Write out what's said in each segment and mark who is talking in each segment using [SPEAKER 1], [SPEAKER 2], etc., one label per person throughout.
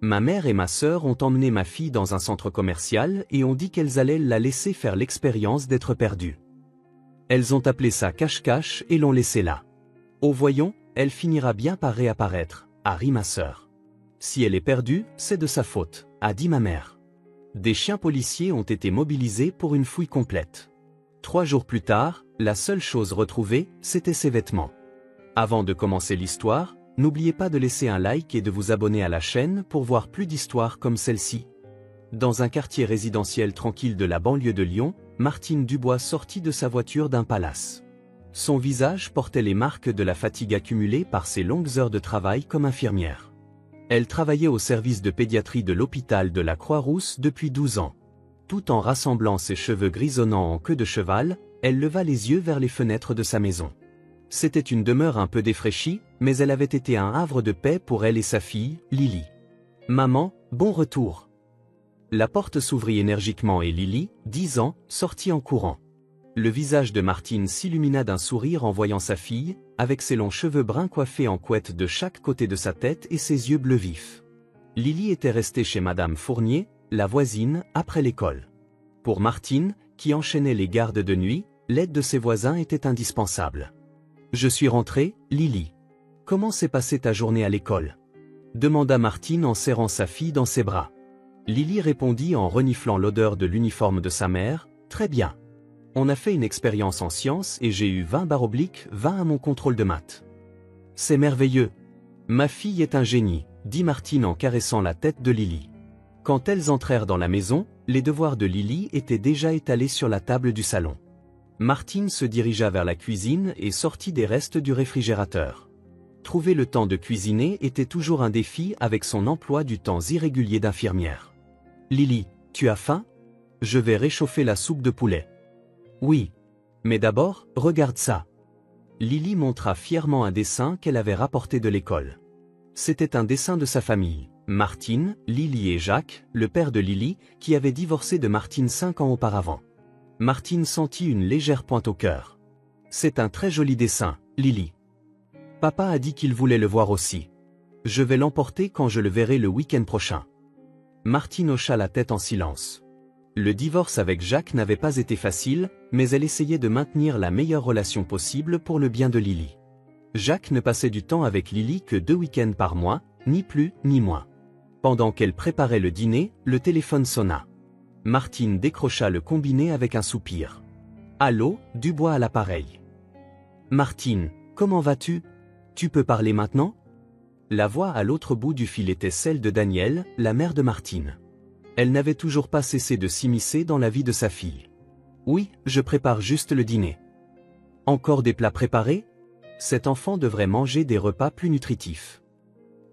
[SPEAKER 1] Ma mère et ma sœur ont emmené ma fille dans un centre commercial et ont dit qu'elles allaient la laisser faire l'expérience d'être perdue. Elles ont appelé ça cache-cache et l'ont laissée là. Oh voyons, elle finira bien par réapparaître, a ri ma sœur. Si elle est perdue, c'est de sa faute, a dit ma mère. Des chiens policiers ont été mobilisés pour une fouille complète. 3 jours plus tard, la seule chose retrouvée, c'était ses vêtements. Avant de commencer l'histoire, n'oubliez pas de laisser un like et de vous abonner à la chaîne pour voir plus d'histoires comme celle-ci. Dans un quartier résidentiel tranquille de la banlieue de Lyon, Martine Dubois sortit de sa voiture d'un palace. Son visage portait les marques de la fatigue accumulée par ses longues heures de travail comme infirmière. Elle travaillait au service de pédiatrie de l'hôpital de la Croix-Rousse depuis 12 ans. Tout en rassemblant ses cheveux grisonnants en queue de cheval, elle leva les yeux vers les fenêtres de sa maison. C'était une demeure un peu défraîchie, mais elle avait été un havre de paix pour elle et sa fille, Lily. « Maman, bon retour !» La porte s'ouvrit énergiquement et Lily, 10 ans, sortit en courant. Le visage de Martine s'illumina d'un sourire en voyant sa fille, avec ses longs cheveux bruns coiffés en couette de chaque côté de sa tête et ses yeux bleus vifs. Lily était restée chez Madame Fournier, la voisine, après l'école. Pour Martine, qui enchaînait les gardes de nuit, l'aide de ses voisins était indispensable. « Je suis rentrée, Lily. Comment s'est passée ta journée à l'école ?» demanda Martine en serrant sa fille dans ses bras. Lily répondit en reniflant l'odeur de l'uniforme de sa mère, « Très bien. On a fait une expérience en sciences et j'ai eu 20/20 à mon contrôle de maths. »« C'est merveilleux. Ma fille est un génie, » dit Martine en caressant la tête de Lily. Quand elles entrèrent dans la maison, les devoirs de Lily étaient déjà étalés sur la table du salon. Martine se dirigea vers la cuisine et sortit des restes du réfrigérateur. Trouver le temps de cuisiner était toujours un défi avec son emploi du temps irrégulier d'infirmière. « Lily, tu as faim ? Je vais réchauffer la soupe de poulet. »« Oui. Mais d'abord, regarde ça. » Lily montra fièrement un dessin qu'elle avait rapporté de l'école. C'était un dessin de sa famille, Martine, Lily et Jacques, le père de Lily, qui avait divorcé de Martine 5 ans auparavant. Martine sentit une légère pointe au cœur. « C'est un très joli dessin, Lily. Papa a dit qu'il voulait le voir aussi. Je vais l'emporter quand je le verrai le week-end prochain. » Martine hocha la tête en silence. Le divorce avec Jacques n'avait pas été facile, mais elle essayait de maintenir la meilleure relation possible pour le bien de Lily. Jacques ne passait du temps avec Lily que 2 week-ends par mois, ni plus ni moins. Pendant qu'elle préparait le dîner, le téléphone sonna. Martine décrocha le combiné avec un soupir. « Allô, Dubois à l'appareil. »« Martine, comment vas-tu ? Tu peux parler maintenant ?» La voix à l'autre bout du fil était celle de Danielle, la mère de Martine. Elle n'avait toujours pas cessé de s'immiscer dans la vie de sa fille. « Oui, je prépare juste le dîner. »« Encore des plats préparés ? Cet enfant devrait manger des repas plus nutritifs. »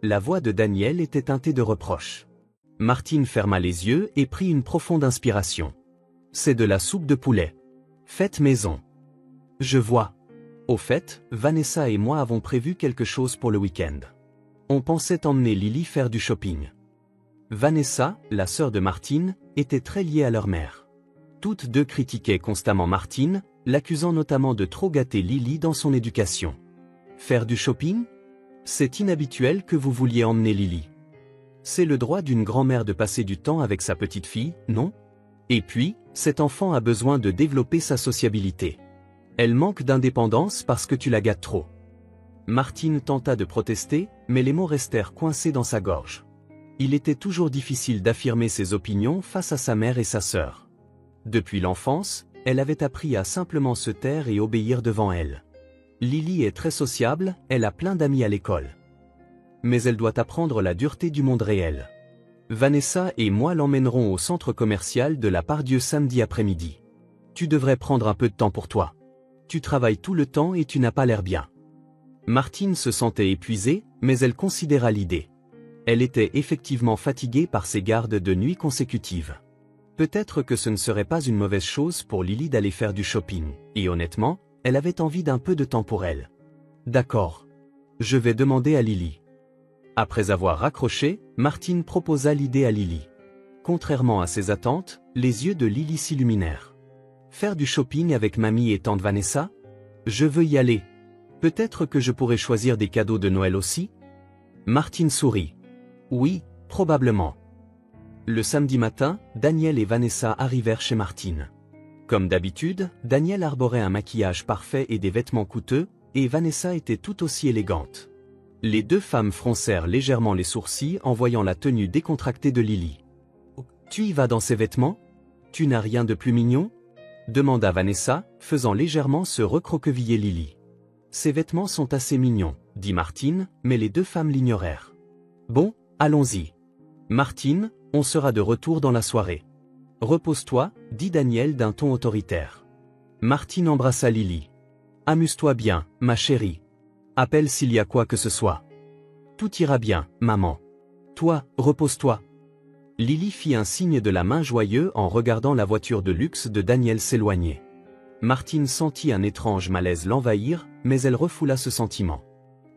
[SPEAKER 1] La voix de Danielle était teintée de reproche. Martine ferma les yeux et prit une profonde inspiration. « C'est de la soupe de poulet. Faite maison. »« Je vois. Au fait, Vanessa et moi avons prévu quelque chose pour le week-end. On pensait emmener Lily faire du shopping. » Vanessa, la sœur de Martine, était très liée à leur mère. Toutes deux critiquaient constamment Martine, l'accusant notamment de trop gâter Lily dans son éducation. « Faire du shopping ? C'est inhabituel que vous vouliez emmener Lily. C'est le droit d'une grand-mère de passer du temps avec sa petite fille, non ? Et puis, cet enfant a besoin de développer sa sociabilité. Elle manque d'indépendance parce que tu la gâtes trop. » Martine tenta de protester, mais les mots restèrent coincés dans sa gorge. Il était toujours difficile d'affirmer ses opinions face à sa mère et sa sœur. Depuis l'enfance, elle avait appris à simplement se taire et obéir devant elle. Lily est très sociable, elle a plein d'amis à l'école. Mais elle doit apprendre la dureté du monde réel. Vanessa et moi l'emmènerons au centre commercial de la Pardieu samedi après-midi. Tu devrais prendre un peu de temps pour toi. Tu travailles tout le temps et tu n'as pas l'air bien. Martine se sentait épuisée, mais elle considéra l'idée. Elle était effectivement fatiguée par ses gardes de nuit consécutives. Peut-être que ce ne serait pas une mauvaise chose pour Lily d'aller faire du shopping, et honnêtement, elle avait envie d'un peu de temps pour elle. D'accord. Je vais demander à Lily. Après avoir raccroché, Martine proposa l'idée à Lily. Contrairement à ses attentes, les yeux de Lily s'illuminèrent. Faire du shopping avec mamie et tante Vanessa ? Je veux y aller. Peut-être que je pourrais choisir des cadeaux de Noël aussi ? Martine sourit. Oui, Probablement. Le samedi matin, Daniel et Vanessa arrivèrent chez Martine. Comme d'habitude, Daniel arborait un maquillage parfait et des vêtements coûteux, et Vanessa était tout aussi élégante. Les deux femmes froncèrent légèrement les sourcils en voyant la tenue décontractée de Lily. « Tu y vas dans ces vêtements? Tu n'as rien de plus mignon ?» demanda Vanessa, faisant légèrement se recroqueviller Lily. « Ces vêtements sont assez mignons, » dit Martine, mais les deux femmes l'ignorèrent. « Bon, allons-y. Martine, on sera de retour dans la soirée. Repose-toi, » dit Daniel d'un ton autoritaire. Martine embrassa Lily. « Amuse-toi bien, ma chérie. Appelle s'il y a quoi que ce soit. Tout ira bien, maman. Toi, repose-toi. » Lily fit un signe de la main joyeux en regardant la voiture de luxe de Daniel s'éloigner. Martine sentit un étrange malaise l'envahir, mais elle refoula ce sentiment.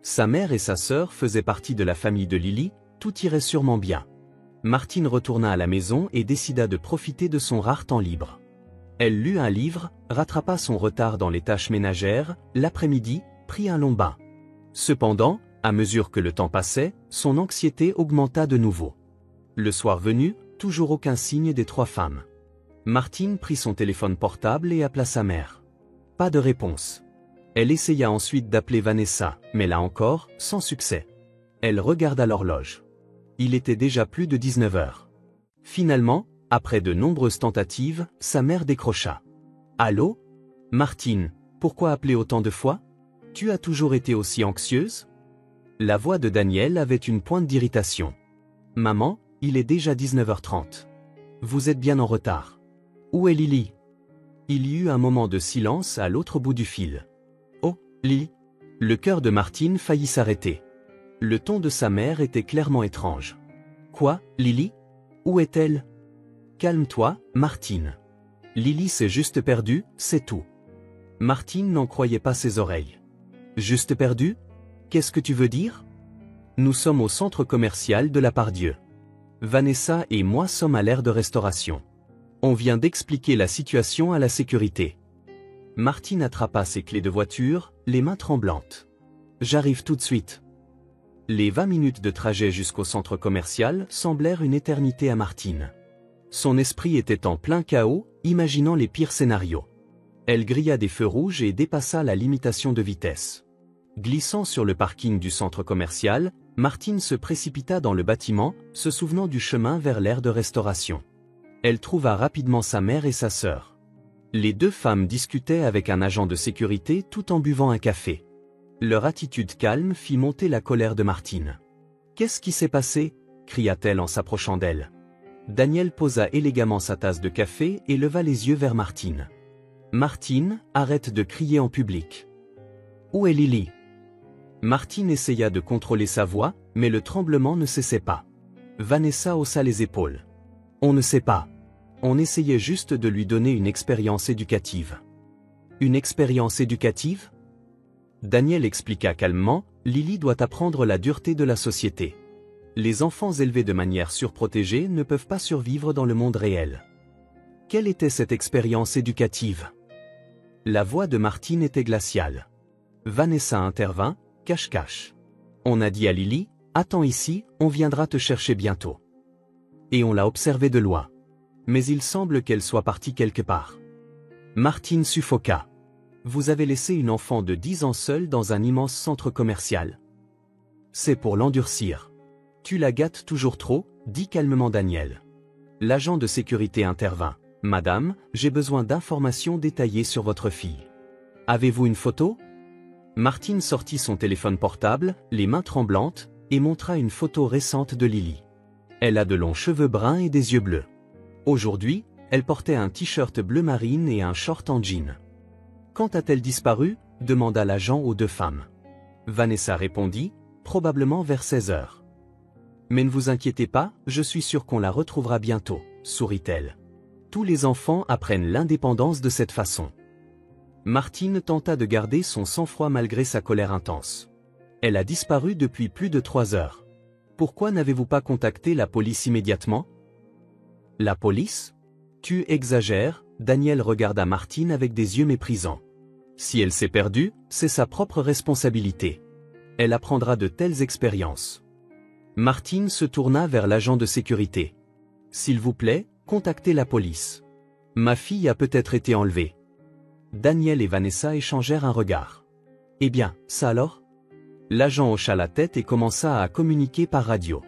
[SPEAKER 1] Sa mère et sa sœur faisaient partie de la famille de Lily, tout irait sûrement bien. Martine retourna à la maison et décida de profiter de son rare temps libre. Elle lut un livre, rattrapa son retard dans les tâches ménagères, l'après-midi, prit un long bain. Cependant, à mesure que le temps passait, son anxiété augmenta de nouveau. Le soir venu, toujours aucun signe des trois femmes. Martine prit son téléphone portable et appela sa mère. Pas de réponse. Elle essaya ensuite d'appeler Vanessa, mais là encore, sans succès. Elle regarda l'horloge. Il était déjà plus de 19 heures. Finalement, après de nombreuses tentatives, sa mère décrocha. « Allô? Martine, pourquoi appeler autant de fois? Tu as toujours été aussi anxieuse ?» La voix de Daniel avait une pointe d'irritation. « Maman, il est déjà 19h30. Vous êtes bien en retard. Où est Lily? » Il y eut un moment de silence à l'autre bout du fil. « Oh, Lily !» Le cœur de Martine faillit s'arrêter. Le ton de sa mère était clairement étrange. « Quoi, Lily? Où est-elle? » « Calme-toi, Martine. Lily s'est juste perdue, c'est tout. » Martine n'en croyait pas ses oreilles. « Juste perdue? Qu'est-ce que tu veux dire? » Nous sommes au centre commercial de la Pardieu. Vanessa et moi sommes à l'aire de restauration. On vient d'expliquer la situation à la sécurité. Martine attrapa ses clés de voiture, les mains tremblantes. « J'arrive tout de suite. » Les 20 minutes de trajet jusqu'au centre commercial semblèrent une éternité à Martine. Son esprit était en plein chaos, imaginant les pires scénarios. Elle grilla des feux rouges et dépassa la limitation de vitesse. Glissant sur le parking du centre commercial, Martine se précipita dans le bâtiment, se souvenant du chemin vers l'aire de restauration. Elle trouva rapidement sa mère et sa sœur. Les deux femmes discutaient avec un agent de sécurité tout en buvant un café. Leur attitude calme fit monter la colère de Martine. « Qu'est-ce qui s'est passé ?» cria-t-elle en s'approchant d'elle. Daniel posa élégamment sa tasse de café et leva les yeux vers Martine. « Martine, arrête de crier en public. Où est Lily ?» Martine essaya de contrôler sa voix, mais le tremblement ne cessait pas. Vanessa haussa les épaules. « On ne sait pas. On essayait juste de lui donner une expérience éducative. » « Une expérience éducative ?» Daniel expliqua calmement, « Lily doit apprendre la dureté de la société. Les enfants élevés de manière surprotégée ne peuvent pas survivre dans le monde réel. » Quelle était cette expérience éducative? La voix de Martine était glaciale. Vanessa intervint, « Cache-cache. On a dit à Lily, attends ici, on viendra te chercher bientôt. » Et on l'a observée de loin. Mais il semble qu'elle soit partie quelque part. Martine suffoqua. « Vous avez laissé une enfant de 10 ans seule dans un immense centre commercial. C'est pour l'endurcir. Tu la gâtes toujours trop, » dit calmement Daniel. L'agent de sécurité intervint. « Madame, j'ai besoin d'informations détaillées sur votre fille. Avez-vous une photo ?» Martine sortit son téléphone portable, les mains tremblantes, et montra une photo récente de Lily. Elle a de longs cheveux bruns et des yeux bleus. Aujourd'hui, elle portait un t-shirt bleu marine et un short en jean. « Quand a-t-elle disparu ?» demanda l'agent aux deux femmes. Vanessa répondit, « Probablement vers 16 heures. » « Mais ne vous inquiétez pas, je suis sûre qu'on la retrouvera bientôt, » sourit-elle. Tous les enfants apprennent l'indépendance de cette façon. Martine tenta de garder son sang-froid malgré sa colère intense. Elle a disparu depuis plus de 3 heures. Pourquoi n'avez-vous pas contacté la police immédiatement? La police? Tu exagères, Daniel regarda Martine avec des yeux méprisants. Si elle s'est perdue, c'est sa propre responsabilité. Elle apprendra de telles expériences. Martine se tourna vers l'agent de sécurité. « S'il vous plaît, contactez la police. Ma fille a peut-être été enlevée. » Daniel et Vanessa échangèrent un regard. « Eh bien, ça alors ?» L'agent hocha la tête et commença à communiquer par radio.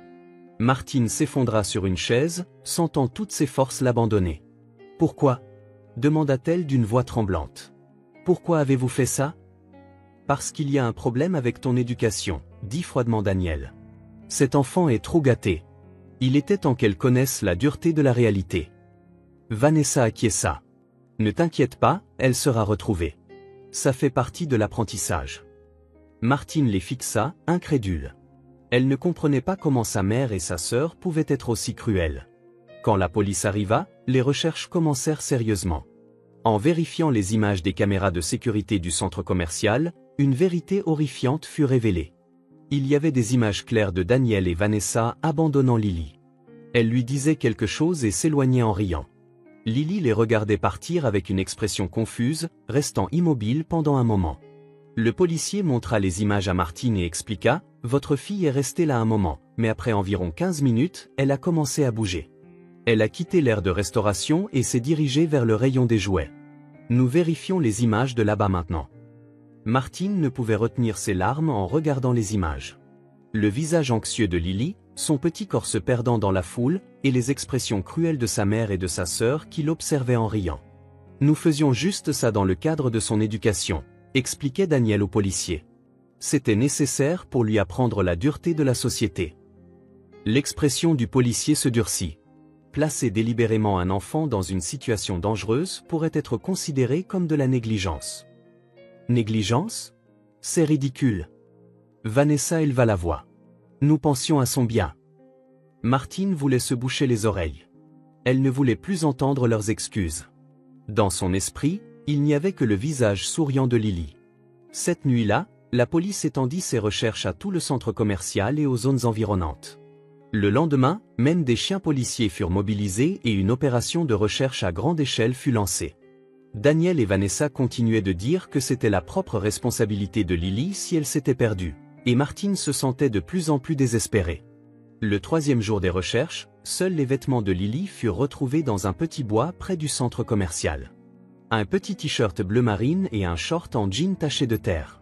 [SPEAKER 1] Martine s'effondra sur une chaise, sentant toutes ses forces l'abandonner. « Pourquoi ?» demanda-t-elle d'une voix tremblante. « Pourquoi avez-vous fait ça ?»« Parce qu'il y a un problème avec ton éducation, » dit froidement Daniel. « Cet enfant est trop gâté. Il était temps qu'elle connaisse la dureté de la réalité. » Vanessa acquiesça. « Ne t'inquiète pas, elle sera retrouvée. Ça fait partie de l'apprentissage. » Martine les fixa, incrédule. Elle ne comprenait pas comment sa mère et sa sœur pouvaient être aussi cruelles. Quand la police arriva, les recherches commencèrent sérieusement. En vérifiant les images des caméras de sécurité du centre commercial, une vérité horrifiante fut révélée. Il y avait des images claires de Daniel et Vanessa abandonnant Lily. Elle lui disait quelque chose et s'éloignait en riant. Lily les regardait partir avec une expression confuse, restant immobile pendant un moment. Le policier montra les images à Martine et expliqua « Votre fille est restée là un moment, mais après environ 15 minutes, elle a commencé à bouger. Elle a quitté l'aire de restauration et s'est dirigée vers le rayon des jouets. Nous vérifions les images de là-bas maintenant. » Martine ne pouvait retenir ses larmes en regardant les images. Le visage anxieux de Lily, son petit corps se perdant dans la foule, et les expressions cruelles de sa mère et de sa sœur qui l'observaient en riant. « Nous faisions juste ça dans le cadre de son éducation, » expliquait Daniel au policier. C'était nécessaire pour lui apprendre la dureté de la société. L'expression du policier se durcit. Placer délibérément un enfant dans une situation dangereuse pourrait être considéré comme de la négligence. Négligence ? C'est ridicule. Vanessa éleva la voix. Nous pensions à son bien. Martine voulait se boucher les oreilles. Elle ne voulait plus entendre leurs excuses. Dans son esprit, il n'y avait que le visage souriant de Lily. Cette nuit-là, la police étendit ses recherches à tout le centre commercial et aux zones environnantes. Le lendemain, même des chiens policiers furent mobilisés et une opération de recherche à grande échelle fut lancée. Daniel et Vanessa continuaient de dire que c'était la propre responsabilité de Lily si elle s'était perdue, et Martine se sentait de plus en plus désespérée. Le troisième jour des recherches, seuls les vêtements de Lily furent retrouvés dans un petit bois près du centre commercial. Un petit t-shirt bleu marine et un short en jean taché de terre.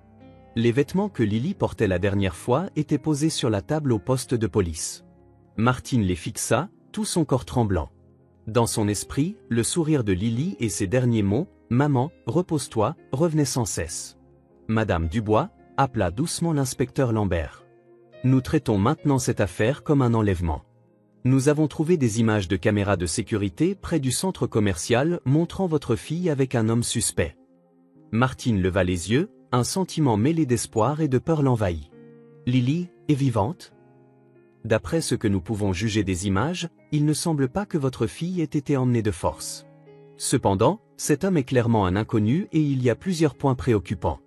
[SPEAKER 1] Les vêtements que Lily portait la dernière fois étaient posés sur la table au poste de police. Martine les fixa, tout son corps tremblant. Dans son esprit, le sourire de Lily et ses derniers mots, « Maman, repose-toi », revenaient sans cesse. Madame Dubois appela doucement l'inspecteur Lambert. « Nous traitons maintenant cette affaire comme un enlèvement. Nous avons trouvé des images de caméras de sécurité près du centre commercial montrant votre fille avec un homme suspect. » Martine leva les yeux, un sentiment mêlé d'espoir et de peur l'envahit. « Lily est vivante ? D'après ce que nous pouvons juger des images, il ne semble pas que votre fille ait été emmenée de force. Cependant, cet homme est clairement un inconnu et il y a plusieurs points préoccupants. »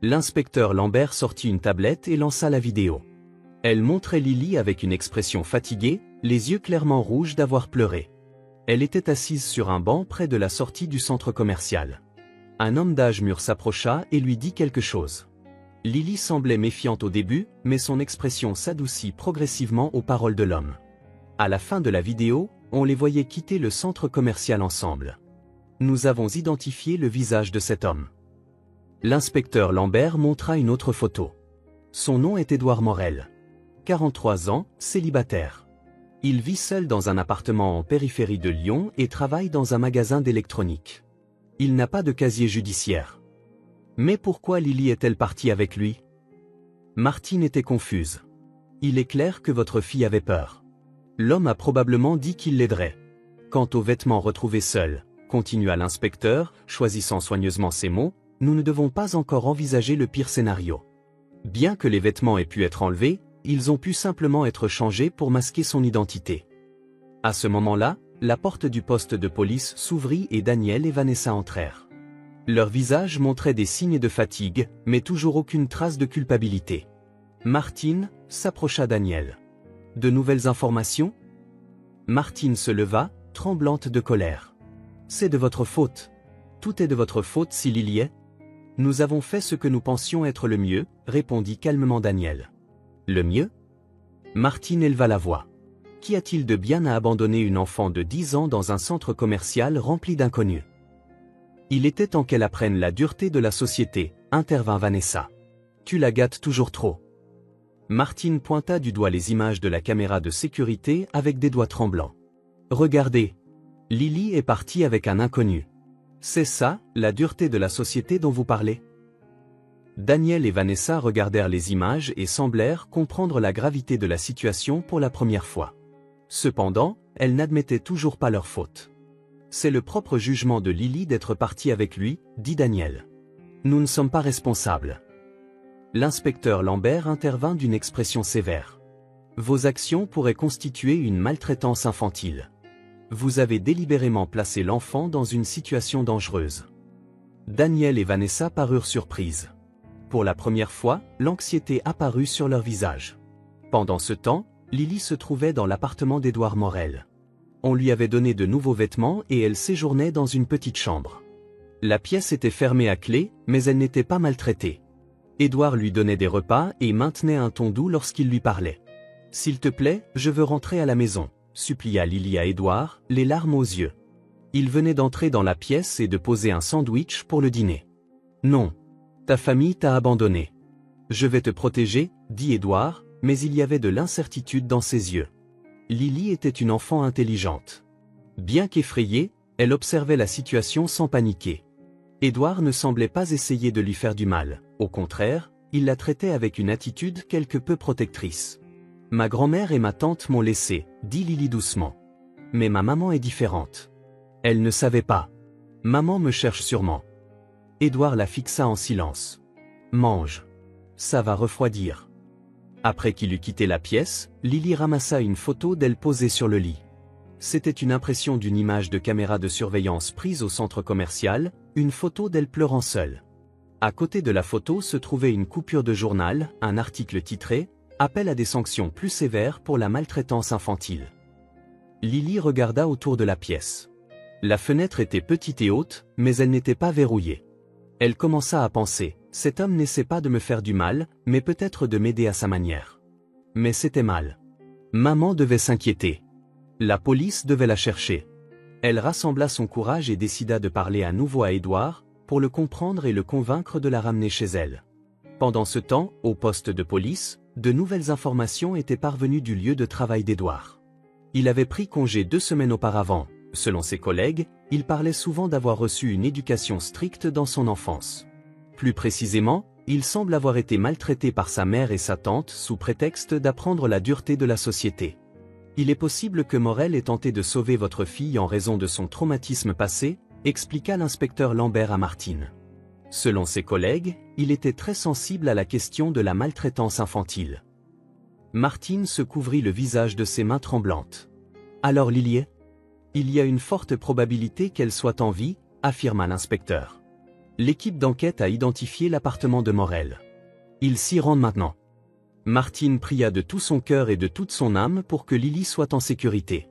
[SPEAKER 1] L'inspecteur Lambert sortit une tablette et lança la vidéo. Elle montrait Lily avec une expression fatiguée, les yeux clairement rouges d'avoir pleuré. Elle était assise sur un banc près de la sortie du centre commercial. Un homme d'âge mûr s'approcha et lui dit quelque chose. Lily semblait méfiante au début, mais son expression s'adoucit progressivement aux paroles de l'homme. À la fin de la vidéo, on les voyait quitter le centre commercial ensemble. Nous avons identifié le visage de cet homme. L'inspecteur Lambert montra une autre photo. Son nom est Édouard Morel. 43 ans, célibataire. Il vit seul dans un appartement en périphérie de Lyon et travaille dans un magasin d'électronique. Il n'a pas de casier judiciaire. Mais pourquoi Lily est-elle partie avec lui? Martine était confuse. Il est clair que votre fille avait peur. L'homme a probablement dit qu'il l'aiderait. Quant aux vêtements retrouvés seuls, continua l'inspecteur, choisissant soigneusement ses mots, nous ne devons pas encore envisager le pire scénario. Bien que les vêtements aient pu être enlevés, ils ont pu simplement être changés pour masquer son identité. À ce moment-là, la porte du poste de police s'ouvrit et Daniel et Vanessa entrèrent. Leurs visages montraient des signes de fatigue, mais toujours aucune trace de culpabilité. Martine s'approcha Daniel. De nouvelles informations? Martine se leva, tremblante de colère. C'est de votre faute. Tout est de votre faute si Lily y est. Nous avons fait ce que nous pensions être le mieux, répondit calmement Daniel. Le mieux? Martine éleva la voix. Qu'y a-t-il de bien à abandonner une enfant de 10 ans dans un centre commercial rempli d'inconnus? Il était temps qu'elle apprenne la dureté de la société, intervint Vanessa. Tu la gâtes toujours trop. Martine pointa du doigt les images de la caméra de sécurité avec des doigts tremblants. Regardez. Lily est partie avec un inconnu. C'est ça, la dureté de la société dont vous parlez? Daniel et Vanessa regardèrent les images et semblèrent comprendre la gravité de la situation pour la première fois. Cependant, elles n'admettaient toujours pas leur faute. C'est le propre jugement de Lily d'être partie avec lui, dit Daniel. Nous ne sommes pas responsables. L'inspecteur Lambert intervint d'une expression sévère. Vos actions pourraient constituer une maltraitance infantile. Vous avez délibérément placé l'enfant dans une situation dangereuse. Daniel et Vanessa parurent surprises. Pour la première fois, l'anxiété apparut sur leur visage. Pendant ce temps, Lily se trouvait dans l'appartement d'Édouard Morel. On lui avait donné de nouveaux vêtements et elle séjournait dans une petite chambre. La pièce était fermée à clé, mais elle n'était pas maltraitée. Édouard lui donnait des repas et maintenait un ton doux lorsqu'il lui parlait. « S'il te plaît, je veux rentrer à la maison », supplia Lily à Édouard, les larmes aux yeux. Il venait d'entrer dans la pièce et de poser un sandwich pour le dîner. « Non. Ta famille t'a abandonné. Je vais te protéger, dit Édouard, mais il y avait de l'incertitude dans ses yeux. Lily était une enfant intelligente. Bien qu'effrayée, elle observait la situation sans paniquer. Édouard ne semblait pas essayer de lui faire du mal, au contraire, il la traitait avec une attitude quelque peu protectrice. « Ma grand-mère et ma tante m'ont laissé, dit Lily doucement. Mais ma maman est différente. Elle ne savait pas. Maman me cherche sûrement. » Édouard la fixa en silence. « Mange. Ça va refroidir. » Après qu'il eut quitté la pièce, Lily ramassa une photo d'elle posée sur le lit. C'était une impression d'une image de caméra de surveillance prise au centre commercial, une photo d'elle pleurant seule. À côté de la photo se trouvait une coupure de journal, un article titré « Appel à des sanctions plus sévères pour la maltraitance infantile ». Lily regarda autour de la pièce. La fenêtre était petite et haute, mais elle n'était pas verrouillée. Elle commença à penser « Cet homme n'essaie pas de me faire du mal, mais peut-être de m'aider à sa manière. » Mais c'était mal. Maman devait s'inquiéter. La police devait la chercher. Elle rassembla son courage et décida de parler à nouveau à Édouard, pour le comprendre et le convaincre de la ramener chez elle. Pendant ce temps, au poste de police, de nouvelles informations étaient parvenues du lieu de travail d'Édouard. Il avait pris congé 2 semaines auparavant. Selon ses collègues, il parlait souvent d'avoir reçu une éducation stricte dans son enfance. Plus précisément, il semble avoir été maltraité par sa mère et sa tante sous prétexte d'apprendre la dureté de la société. Il est possible que Morel ait tenté de sauver votre fille en raison de son traumatisme passé, expliqua l'inspecteur Lambert à Martine. Selon ses collègues, il était très sensible à la question de la maltraitance infantile. Martine se couvrit le visage de ses mains tremblantes. « Alors Lily? Il y a une forte probabilité qu'elle soit en vie, affirma l'inspecteur. L'équipe d'enquête a identifié l'appartement de Morel. Ils s'y rendent maintenant. » Martine pria de tout son cœur et de toute son âme pour que Lily soit en sécurité.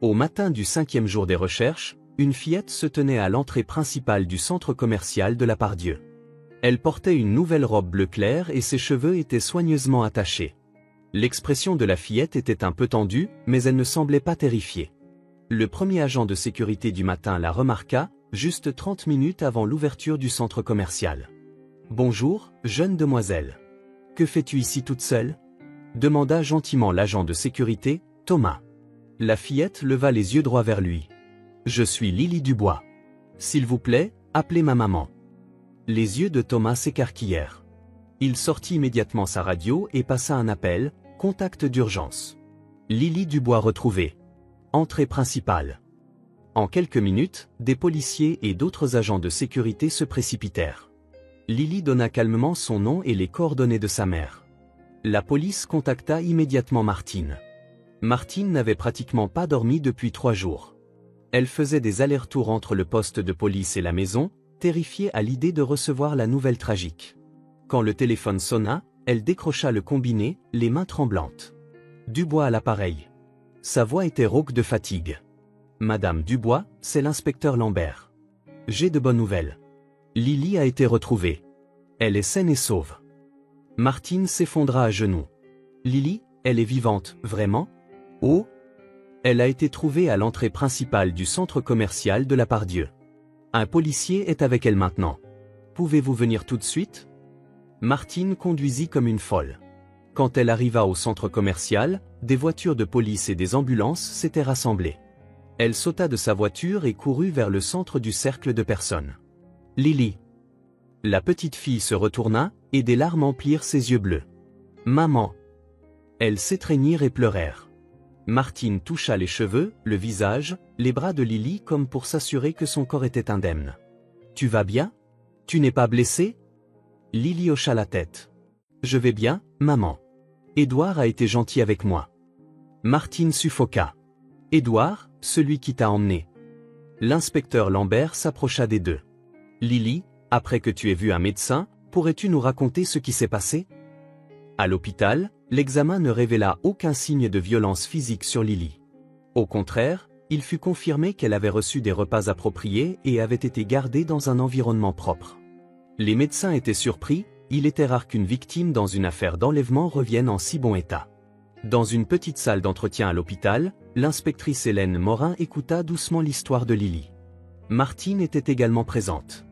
[SPEAKER 1] Au matin du 5e jour des recherches, une fillette se tenait à l'entrée principale du centre commercial de la Pardieu. Elle portait une nouvelle robe bleu clair et ses cheveux étaient soigneusement attachés. L'expression de la fillette était un peu tendue, mais elle ne semblait pas terrifiée. Le premier agent de sécurité du matin la remarqua, juste 30 minutes avant l'ouverture du centre commercial. « Bonjour, jeune demoiselle. Que fais-tu ici toute seule ?» demanda gentiment l'agent de sécurité, Thomas. La fillette leva les yeux droits vers lui. « Je suis Lily Dubois. S'il vous plaît, appelez ma maman. » Les yeux de Thomas s'écarquillèrent. Il sortit immédiatement sa radio et passa un appel, contact d'urgence. Lily Dubois retrouvée. Entrée principale. En quelques minutes, des policiers et d'autres agents de sécurité se précipitèrent. Lily donna calmement son nom et les coordonnées de sa mère. La police contacta immédiatement Martine. Martine n'avait pratiquement pas dormi depuis 3 jours. Elle faisait des allers-retours entre le poste de police et la maison, terrifiée à l'idée de recevoir la nouvelle tragique. Quand le téléphone sonna, elle décrocha le combiné, les mains tremblantes. Dubois à l'appareil. Sa voix était rauque de fatigue. « Madame Dubois, c'est l'inspecteur Lambert. J'ai de bonnes nouvelles. Lily a été retrouvée. Elle est saine et sauve. » Martine s'effondra à genoux. « Lily, Elle est vivante, vraiment? Oh? Elle a été trouvée à l'entrée principale du centre commercial de la Part-Dieu. Un policier est avec elle maintenant. Pouvez-vous venir tout de suite? Martine conduisit comme une folle. Quand elle arriva au centre commercial, des voitures de police et des ambulances s'étaient rassemblées. Elle sauta de sa voiture et courut vers le centre du cercle de personnes. Lily. La petite fille se retourna, et des larmes emplirent ses yeux bleus. Maman. Elles s'étreignirent et pleurèrent. Martine toucha les cheveux, le visage, les bras de Lily comme pour s'assurer que son corps était indemne. Tu vas bien? Tu n'es pas blessée? Lily hocha la tête. Je vais bien, maman. Édouard a été gentil avec moi. Martine suffoqua. Édouard, celui qui t'a emmené. L'inspecteur Lambert s'approcha des deux. Lily, après que tu aies vu un médecin, pourrais-tu nous raconter ce qui s'est passé? À l'hôpital, l'examen ne révéla aucun signe de violence physique sur Lily. Au contraire, il fut confirmé qu'elle avait reçu des repas appropriés et avait été gardée dans un environnement propre. Les médecins étaient surpris, il était rare qu'une victime dans une affaire d'enlèvement revienne en si bon état. Dans une petite salle d'entretien à l'hôpital, l'inspectrice Hélène Morin écouta doucement l'histoire de Lily. Martine était également présente.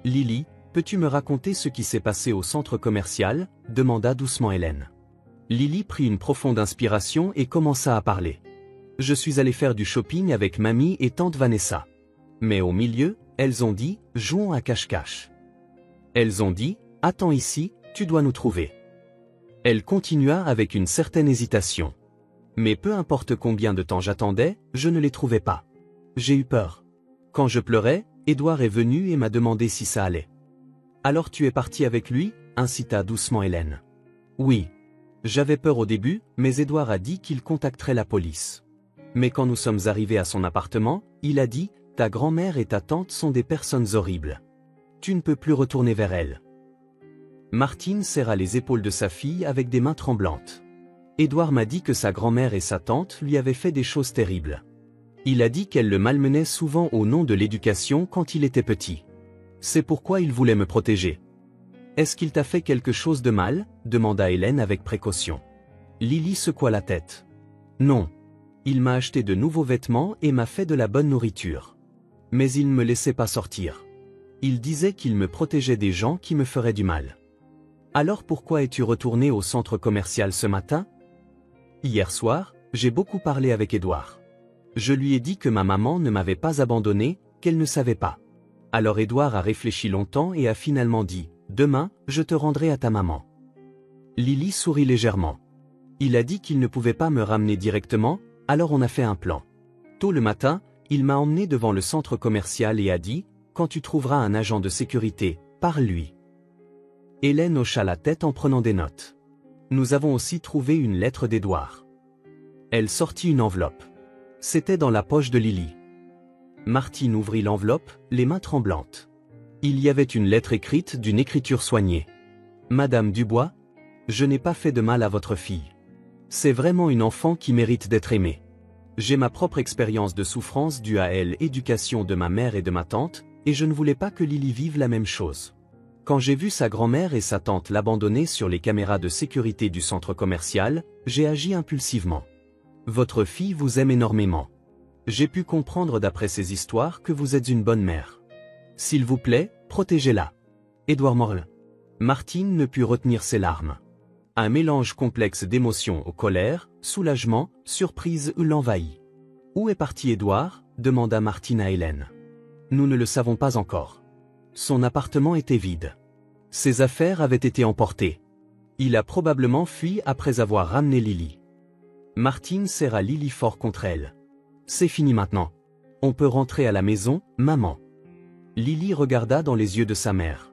[SPEAKER 1] Lily, peux-tu me raconter ce qui s'est passé au centre commercial? Demanda doucement Hélène. Lily prit une profonde inspiration et commença à parler. Je suis allée faire du shopping avec mamie et tante Vanessa. Mais au milieu, elles ont dit, jouons à cache-cache. Elles ont dit, attends ici, tu dois nous trouver. Elle continua avec une certaine hésitation. Mais peu importe combien de temps j'attendais, je ne les trouvais pas. J'ai eu peur. Quand je pleurais, Édouard est venu et m'a demandé si ça allait. Alors tu es parti avec lui? Incita doucement Hélène. Oui. J'avais peur au début, mais Édouard a dit qu'il contacterait la police. Mais quand nous sommes arrivés à son appartement, il a dit, ta grand-mère et ta tante sont des personnes horribles. Tu ne peux plus retourner vers elles. Martine serra les épaules de sa fille avec des mains tremblantes. Édouard m'a dit que sa grand-mère et sa tante lui avaient fait des choses terribles. Il a dit qu'elle le malmenait souvent au nom de l'éducation quand il était petit. C'est pourquoi il voulait me protéger. Est-ce qu'il t'a fait quelque chose de mal? Demanda Hélène avec précaution. Lily secoua la tête. Non. Il m'a acheté de nouveaux vêtements et m'a fait de la bonne nourriture. Mais il ne me laissait pas sortir. Il disait qu'il me protégeait des gens qui me feraient du mal. Alors pourquoi es-tu retourné au centre commercial ce matin? Hier soir, j'ai beaucoup parlé avec Édouard. Je lui ai dit que ma maman ne m'avait pas abandonné, qu'elle ne savait pas. Alors Édouard a réfléchi longtemps et a finalement dit, demain, je te rendrai à ta maman. Lily sourit légèrement. Il a dit qu'il ne pouvait pas me ramener directement, alors on a fait un plan. Tôt le matin, il m'a emmené devant le centre commercial et a dit, quand tu trouveras un agent de sécurité, parle-lui. Hélène hocha la tête en prenant des notes. Nous avons aussi trouvé une lettre d'Édouard. Elle sortit une enveloppe. C'était dans la poche de Lily. Martine ouvrit l'enveloppe, les mains tremblantes. Il y avait une lettre écrite d'une écriture soignée. Madame Dubois, je n'ai pas fait de mal à votre fille. C'est vraiment une enfant qui mérite d'être aimée. J'ai ma propre expérience de souffrance due à l'éducation de ma mère et de ma tante, et je ne voulais pas que Lily vive la même chose. Quand j'ai vu sa grand-mère et sa tante l'abandonner sur les caméras de sécurité du centre commercial, j'ai agi impulsivement. Votre fille vous aime énormément. J'ai pu comprendre d'après ces histoires que vous êtes une bonne mère. S'il vous plaît, protégez-la. Édouard Morle. Martine ne put retenir ses larmes. Un mélange complexe d'émotions colère, soulagement, surprise l'envahit. Où est parti Édouard? Demanda Martine à Hélène. Nous ne le savons pas encore. Son appartement était vide. Ses affaires avaient été emportées. Il a probablement fui après avoir ramené Lily. Martine serra Lily fort contre elle. C'est fini maintenant. On peut rentrer à la maison, maman. Lily regarda dans les yeux de sa mère.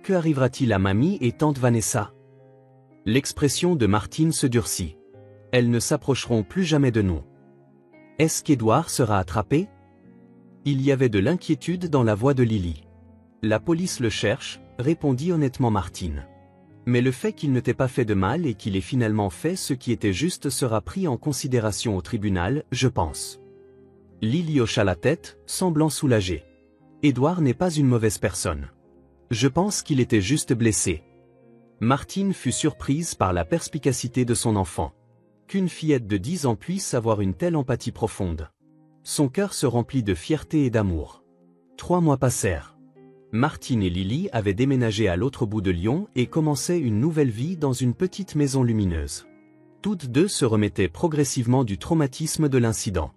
[SPEAKER 1] Que arrivera-t-il à mamie et tante Vanessa? L'expression de Martine se durcit. Elles ne s'approcheront plus jamais de nous. Est-ce qu'Édouard sera attrapé? Il y avait de l'inquiétude dans la voix de Lily. La police le cherche, répondit honnêtement Martine. Mais le fait qu'il ne t'ait pas fait de mal et qu'il ait finalement fait ce qui était juste sera pris en considération au tribunal, je pense. Lily hocha la tête, semblant soulagée. Édouard n'est pas une mauvaise personne. Je pense qu'il était juste blessé. Martine fut surprise par la perspicacité de son enfant. Qu'une fillette de 10 ans puisse avoir une telle empathie profonde. Son cœur se remplit de fierté et d'amour. 3 mois passèrent. Martine et Lily avaient déménagé à l'autre bout de Lyon et commençaient une nouvelle vie dans une petite maison lumineuse. Toutes deux se remettaient progressivement du traumatisme de l'incident.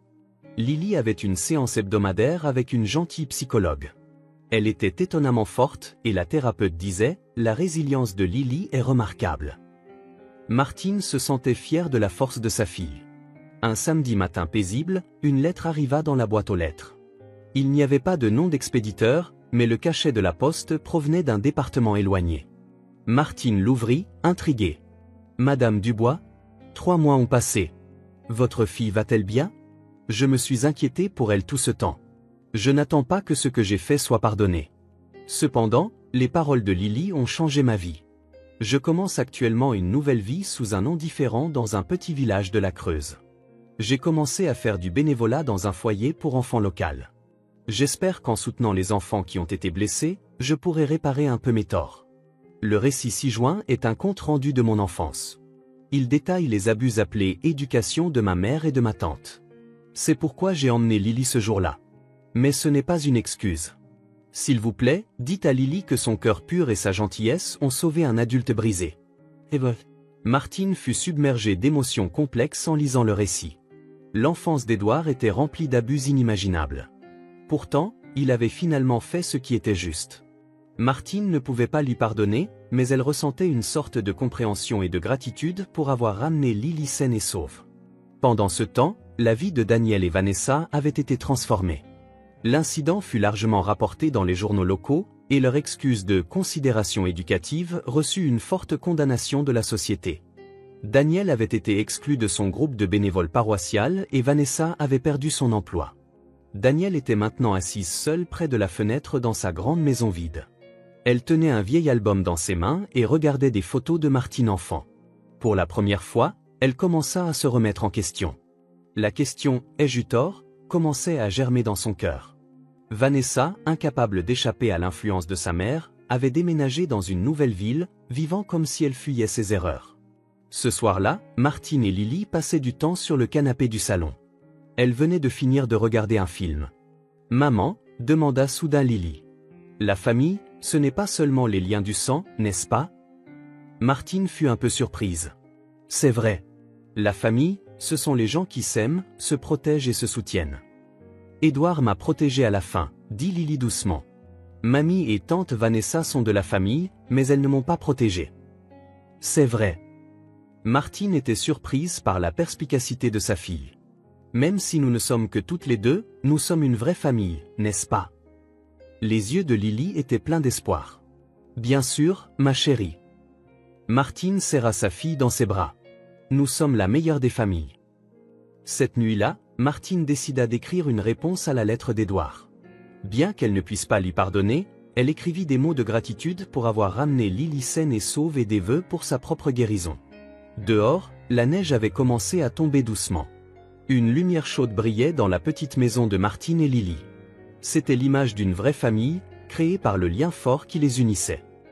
[SPEAKER 1] Lily avait une séance hebdomadaire avec une gentille psychologue. Elle était étonnamment forte et la thérapeute disait « La résilience de Lily est remarquable ». Martine se sentait fière de la force de sa fille. Un samedi matin paisible, une lettre arriva dans la boîte aux lettres. Il n'y avait pas de nom d'expéditeur, mais le cachet de la poste provenait d'un département éloigné. Martine l'ouvrit, intriguée. « Madame Dubois ? 3 mois ont passé. Votre fille va-t-elle bien ? Je me suis inquiété pour elle tout ce temps. Je n'attends pas que ce que j'ai fait soit pardonné. Cependant, les paroles de Lily ont changé ma vie. Je commence actuellement une nouvelle vie sous un nom différent dans un petit village de la Creuse. J'ai commencé à faire du bénévolat dans un foyer pour enfants local. J'espère qu'en soutenant les enfants qui ont été blessés, je pourrai réparer un peu mes torts. Le récit ci-joint est un compte-rendu de mon enfance. Il détaille les abus appelés éducation de ma mère et de ma tante. C'est pourquoi j'ai emmené Lily ce jour-là. Mais ce n'est pas une excuse. S'il vous plaît, dites à Lily que son cœur pur et sa gentillesse ont sauvé un adulte brisé. Et voilà. Martine fut submergée d'émotions complexes en lisant le récit. L'enfance d'Édouard était remplie d'abus inimaginables. Pourtant, il avait finalement fait ce qui était juste. Martine ne pouvait pas lui pardonner, mais elle ressentait une sorte de compréhension et de gratitude pour avoir ramené Lily saine et sauve. Pendant ce temps, la vie de Daniel et Vanessa avait été transformée. L'incident fut largement rapporté dans les journaux locaux, et leur excuse de considération éducative reçut une forte condamnation de la société. Daniel avait été exclu de son groupe de bénévoles paroissial et Vanessa avait perdu son emploi. Daniel était maintenant assise seule près de la fenêtre dans sa grande maison vide. Elle tenait un vieil album dans ses mains et regardait des photos de Martine enfant. Pour la première fois, elle commença à se remettre en question. La question « ai-je eu tort ?» commençait à germer dans son cœur. Vanessa, incapable d'échapper à l'influence de sa mère, avait déménagé dans une nouvelle ville, vivant comme si elle fuyait ses erreurs. Ce soir-là, Martine et Lily passaient du temps sur le canapé du salon. Elles venaient de finir de regarder un film. « Maman ?» demanda soudain Lily. « La famille, ce n'est pas seulement les liens du sang, n'est-ce pas ?» Martine fut un peu surprise. « C'est vrai. La famille, ce sont les gens qui s'aiment, se protègent et se soutiennent. » Édouard m'a protégé à la fin, dit Lily doucement. Mamie et tante Vanessa sont de la famille, mais elles ne m'ont pas protégée. C'est vrai. Martine était surprise par la perspicacité de sa fille. Même si nous ne sommes que toutes les deux, nous sommes une vraie famille, n'est-ce pas? Les yeux de Lily étaient pleins d'espoir. Bien sûr, ma chérie. Martine serra sa fille dans ses bras. Nous sommes la meilleure des familles. Cette nuit-là, Martine décida d'écrire une réponse à la lettre d'Édouard. Bien qu'elle ne puisse pas lui pardonner, elle écrivit des mots de gratitude pour avoir ramené Lily saine et sauve et des vœux pour sa propre guérison. Dehors, la neige avait commencé à tomber doucement. Une lumière chaude brillait dans la petite maison de Martine et Lily. C'était l'image d'une vraie famille, créée par le lien fort qui les unissait.